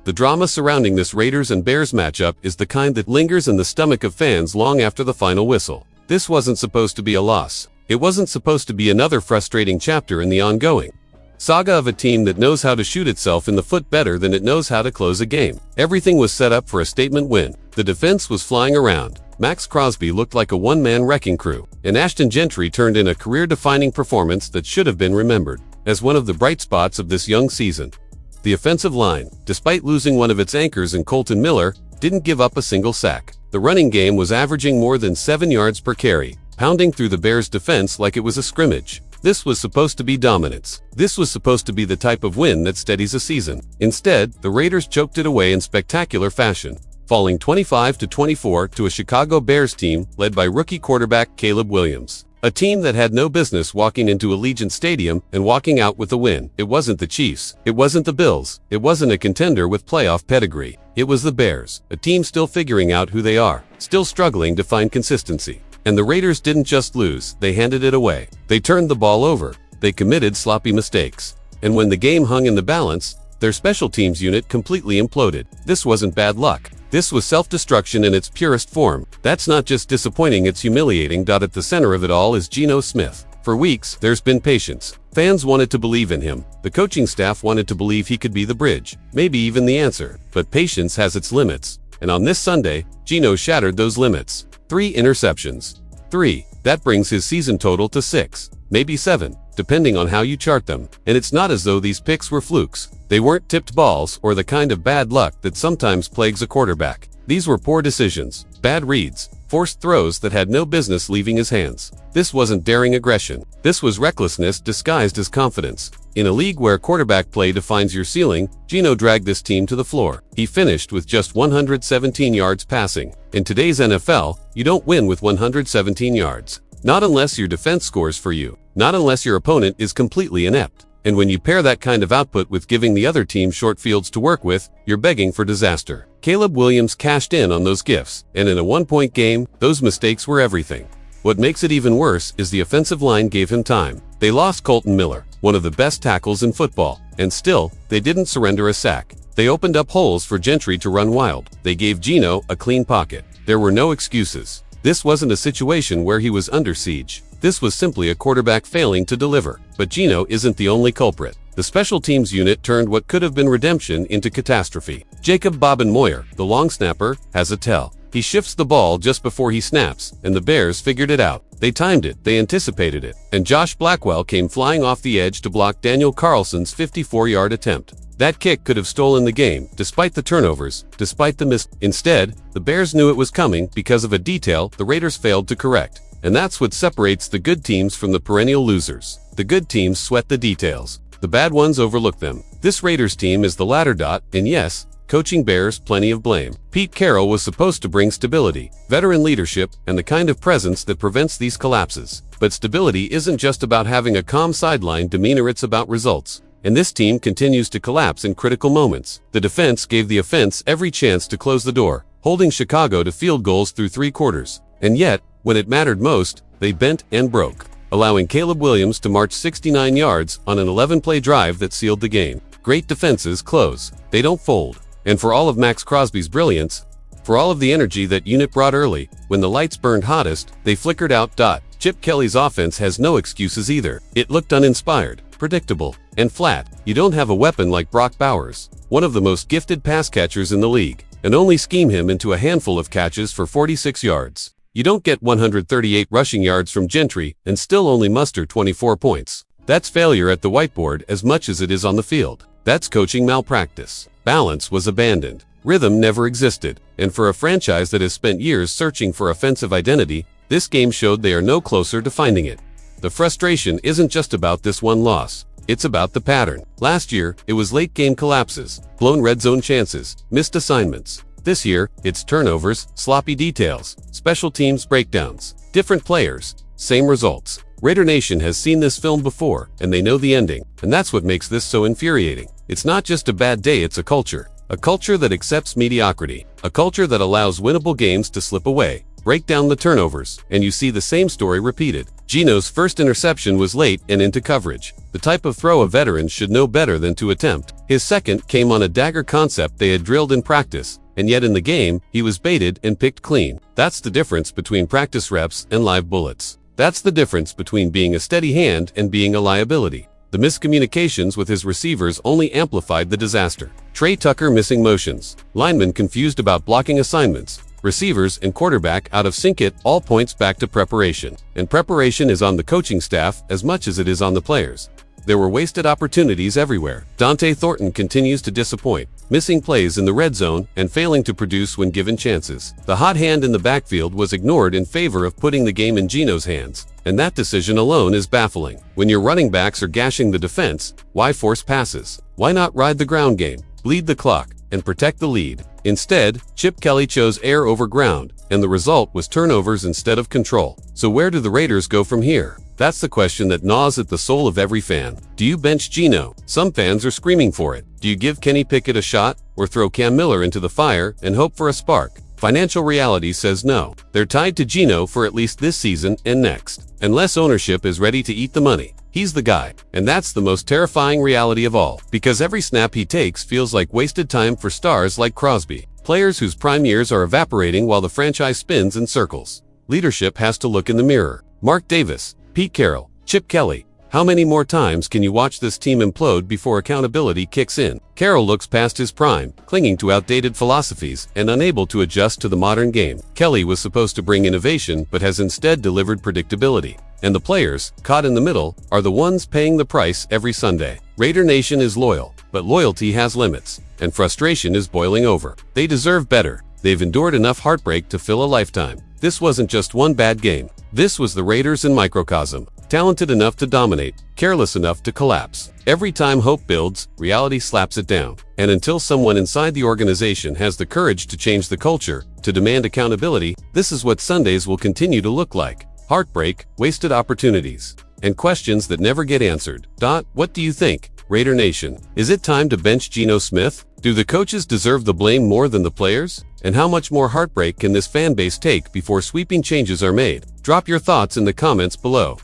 The drama surrounding this Raiders and Bears matchup is the kind that lingers in the stomach of fans long after the final whistle. This wasn't supposed to be a loss. It wasn't supposed to be another frustrating chapter in the ongoing saga of a team that knows how to shoot itself in the foot better than it knows how to close a game. Everything was set up for a statement win. The defense was flying around. Max Crosby looked like a one-man wrecking crew, and Ashton Gentry turned in a career-defining performance that should have been remembered as one of the bright spots of this young season. The offensive line, despite losing one of its anchors in Colton Miller, didn't give up a single sack. The running game was averaging more than 7 yards per carry, pounding through the Bears' defense like it was a scrimmage. This was supposed to be dominance. This was supposed to be the type of win that steadies a season. Instead, the Raiders choked it away in spectacular fashion, falling 25-24 to a Chicago Bears team led by rookie quarterback Caleb Williams. A team that had no business walking into Allegiant Stadium and walking out with a win. It wasn't the Chiefs. It wasn't the Bills. It wasn't a contender with playoff pedigree. It was the Bears, a team still figuring out who they are, still struggling to find consistency. And the Raiders didn't just lose, they handed it away. They turned the ball over. They committed sloppy mistakes. And when the game hung in the balance, their special teams unit completely imploded. This wasn't bad luck. This was self-destruction in its purest form. That's not just disappointing, it's humiliating. At the center of it all is Geno Smith. For weeks, there's been patience. Fans wanted to believe in him. The coaching staff wanted to believe he could be the bridge, maybe even the answer. But patience has its limits. And on this Sunday, Geno shattered those limits. 3 interceptions. 3. That brings his season total to 6, maybe 7, depending on how you chart them. And it's not as though these picks were flukes. They weren't tipped balls or the kind of bad luck that sometimes plagues a quarterback. These were poor decisions, bad reads, forced throws that had no business leaving his hands. This wasn't daring aggression. This was recklessness disguised as confidence. In a league where quarterback play defines your ceiling, Geno dragged this team to the floor. He finished with just 117 yards passing. In today's NFL, you don't win with 117 yards. Not unless your defense scores for you. Not unless your opponent is completely inept. And when you pair that kind of output with giving the other team short fields to work with, you're begging for disaster. Caleb Williams cashed in on those gifts, and in a one-point game, those mistakes were everything. What makes it even worse is the offensive line gave him time. They lost Colton Miller, one of the best tackles in football, and still, they didn't surrender a sack. They opened up holes for Gentry to run wild. They gave Geno a clean pocket. There were no excuses. This wasn't a situation where he was under siege. This was simply a quarterback failing to deliver. But Geno isn't the only culprit. The special teams unit turned what could have been redemption into catastrophe. Jacob Bobbin Moyer, the long snapper, has a tell. He shifts the ball just before he snaps, and the Bears figured it out. They timed it, they anticipated it, and Josh Blackwell came flying off the edge to block Daniel Carlson's 54-yard attempt. That kick could have stolen the game, despite the turnovers, despite the miss. Instead, the Bears knew it was coming because of a detail the Raiders failed to correct. And that's what separates the good teams from the perennial losers. The good teams sweat the details. The bad ones overlook them. This Raiders team is the latter. And yes, coaching bears plenty of blame. Pete Carroll was supposed to bring stability, veteran leadership, and the kind of presence that prevents these collapses. But stability isn't just about having a calm sideline demeanor, it's about results. And this team continues to collapse in critical moments. The defense gave the offense every chance to close the door, holding Chicago to field goals through 3 quarters. And yet, when it mattered most, they bent and broke, allowing Caleb Williams to march 69 yards on an 11-play drive that sealed the game. Great defenses close. They don't fold. And for all of Max Crosby's brilliance, for all of the energy that unit brought early, when the lights burned hottest, they flickered out. Chip Kelly's offense has no excuses either. It looked uninspired, predictable, and flat. You don't have a weapon like Brock Bowers, one of the most gifted pass catchers in the league, and only scheme him into a handful of catches for 46 yards. You don't get 138 rushing yards from Jeanty and still only muster 24 points. That's failure at the whiteboard as much as it is on the field. That's coaching malpractice. Balance was abandoned. Rhythm never existed. And for a franchise that has spent years searching for offensive identity, this game showed they are no closer to finding it. The frustration isn't just about this one loss. It's about the pattern. Last year, it was late-game collapses, blown red zone chances, missed assignments. This year, it's turnovers, sloppy details, special teams breakdowns, different players, same results. Raider Nation has seen this film before, and they know the ending. And that's what makes this so infuriating. It's not just a bad day, it's a culture. A culture that accepts mediocrity. A culture that allows winnable games to slip away. break down the turnovers, and you see the same story repeated. Geno's first interception was late and into coverage, the type of throw a veteran should know better than to attempt. His second came on a dagger concept they had drilled in practice, and yet in the game, he was baited and picked clean. That's the difference between practice reps and live bullets. That's the difference between being a steady hand and being a liability. The miscommunications with his receivers only amplified the disaster. Trey Tucker missing motions, linemen confused about blocking assignments, receivers and quarterback out of sync. It all points back to preparation. And preparation is on the coaching staff as much as it is on the players. There were wasted opportunities everywhere. Dante Thornton continues to disappoint, missing plays in the red zone and failing to produce when given chances. The hot hand in the backfield was ignored in favor of putting the game in Geno's hands, and that decision alone is baffling. When your running backs are gashing the defense, why force passes? Why not ride the ground game, bleed the clock, and protect the lead? Instead, Chip Kelly chose air over ground, and the result was turnovers instead of control. So where do the Raiders go from here? That's the question that gnaws at the soul of every fan. Do you bench Geno? Some fans are screaming for it. Do you give Kenny Pickett a shot, or throw Cam Miller into the fire and hope for a spark? Financial reality says no. They're tied to Geno for at least this season and next. Unless ownership is ready to eat the money, he's the guy. And that's the most terrifying reality of all, because every snap he takes feels like wasted time for stars like Crosby. Players whose prime years are evaporating while the franchise spins in circles. Leadership has to look in the mirror. Mark Davis, Pete Carroll, Chip Kelly. How many more times can you watch this team implode before accountability kicks in? Carroll looks past his prime, clinging to outdated philosophies and unable to adjust to the modern game. Kelly was supposed to bring innovation but has instead delivered predictability. And the players, caught in the middle, are the ones paying the price every Sunday. Raider Nation is loyal, but loyalty has limits, and frustration is boiling over. They deserve better. They've endured enough heartbreak to fill a lifetime. This wasn't just one bad game. This was the Raiders in microcosm. Talented enough to dominate, careless enough to collapse. Every time hope builds, reality slaps it down. And until someone inside the organization has the courage to change the culture, to demand accountability, this is what Sundays will continue to look like. Heartbreak, wasted opportunities, and questions that never get answered. What do you think, Raider Nation? Is it time to bench Geno Smith? Do the coaches deserve the blame more than the players? And how much more heartbreak can this fan base take before sweeping changes are made? Drop your thoughts in the comments below.